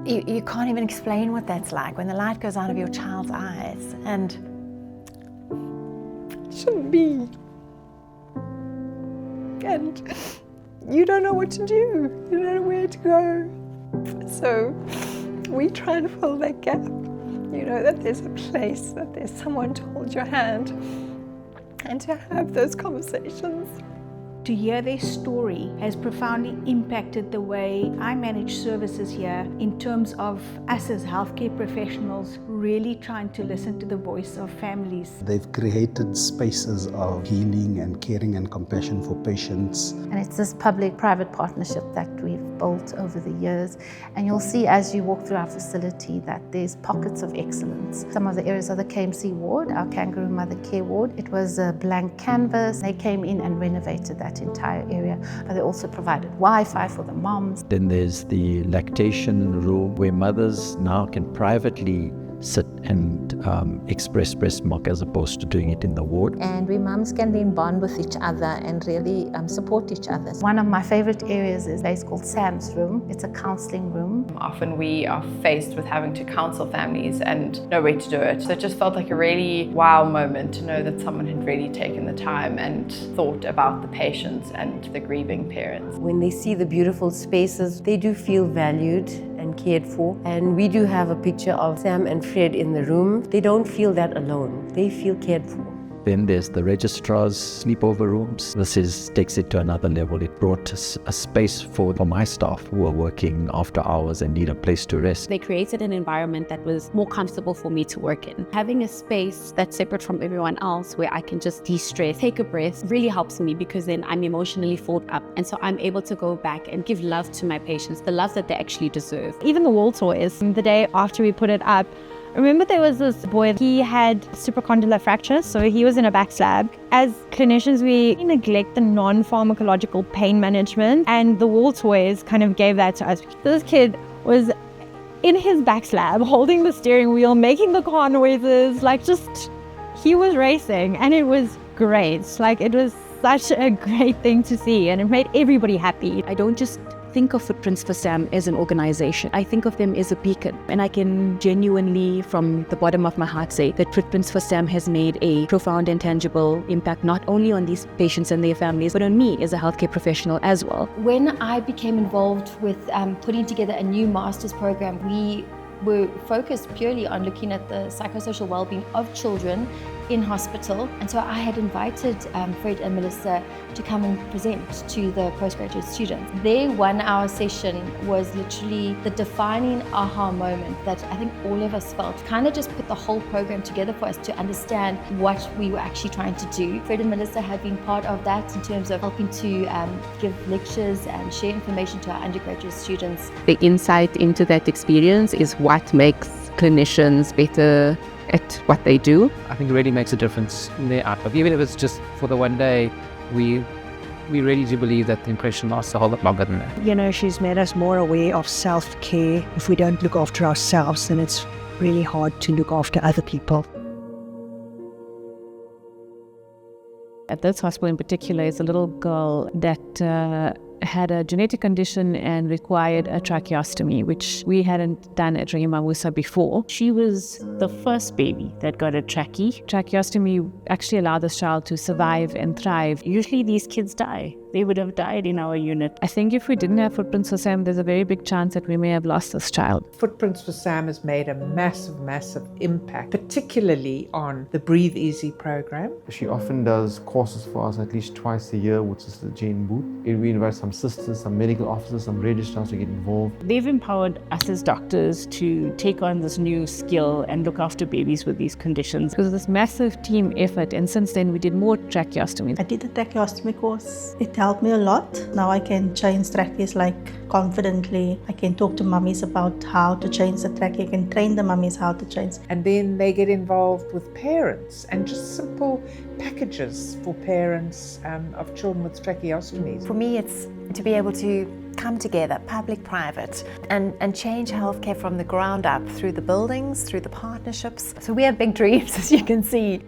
You can't even explain what that's like when the light goes out of your child's eyes and it shouldn't be. And you don't know what to do. You don't know where to go. So we try and fill that gap. You know, that there's a place, that there's someone to hold your hand and to have those conversations. To hear their story has profoundly impacted the way I manage services here in terms of us as healthcare professionals really trying to listen to the voice of families. They've created spaces of healing and caring and compassion for patients. And it's this public-private partnership that we've built over the years. And you'll see as you walk through our facility that there's pockets of excellence. Some of the areas of the KMC ward, our Kangaroo Mother Care ward, it was a blank canvas. They came in and renovated that entire area. But they also provided Wi-Fi for the moms. Then there's the lactation room where mothers now can privately sit and express breast milk as opposed to doing it in the ward. And where mums can then bond with each other and really support each other. One of my favorite areas is a place called Sam's room. It's a counseling room. Often we are faced with having to counsel families and know where to do it. So it just felt like a really wow moment to know that someone had really taken the time and thought about the patients and the grieving parents. When they see the beautiful spaces, they do feel valued and cared for. And we do have a picture of Sam and Fred in the room. They don't feel that alone. They feel cared for. Then there's the registrar's sleepover rooms. This takes it to another level. It brought a space for my staff who are working after hours and need a place to rest. They created an environment that was more comfortable for me to work in. Having a space that's separate from everyone else where I can just de-stress, take a breath, really helps me because then I'm emotionally filled up. And so I'm able to go back and give love to my patients, the love that they actually deserve. Even the wall toys, the day after we put it up, I remember there was this boy, he had supracondylar fracture, so he was in a back slab. As clinicians, we neglect the non-pharmacological pain management, and the wall toys kind of gave that to us. This kid was in his back slab, holding the steering wheel, making the car noises, he was racing, and it was great. It was such a great thing to see, and it made everybody happy. I don't just think of Footprints for Sam as an organization. I think of them as a beacon, and I can genuinely, from the bottom of my heart, say that Footprints for Sam has made a profound and tangible impact not only on these patients and their families, but on me as a healthcare professional as well. When I became involved with putting together a new master's program, we were focused purely on looking at the psychosocial well-being of children in hospital. And so I had invited Fred and Melissa to come and present to the postgraduate students. Their 1 hour session was literally the defining aha moment that I think all of us felt. Kind of just put the whole program together for us to understand what we were actually trying to do. Fred and Melissa have been part of that in terms of helping to give lectures and share information to our undergraduate students. The insight into that experience is what makes clinicians better at what they do. I think it really makes a difference in their outlook. Even if it's just for the one day, we really do believe that the impression lasts a whole lot longer than that. You know, she's made us more aware of self-care. If we don't look after ourselves, then it's really hard to look after other people. At this hospital in particular is a little girl that had a genetic condition and required a tracheostomy, which we hadn't done at Rehemamusa before. She was the first baby that got a tracheostomy actually allowed this child to survive and thrive. Usually these kids die. They would have died in our unit. I think if we didn't have Footprints for Sam, there's a very big chance that we may have lost this child. Footprints for Sam has made a massive impact, particularly on the Breathe Easy program. She often does courses for us at least twice a year, which is the Jane Booth. We invite some sisters, some medical officers, some registrars to get involved. They've empowered us as doctors to take on this new skill and look after babies with these conditions. It was this massive team effort, and since then we did more tracheostomies. I did the tracheostomy course. It helped me a lot. Now I can change tracheas confidently. I can talk to mummies about how to change the trachea. I can train the mummies how to change. And then they get involved with parents and just simple packages for parents of children with tracheostomies. For me, it's to be able to come together, public-private, and change healthcare from the ground up through the buildings, through the partnerships. So we have big dreams, as you can see.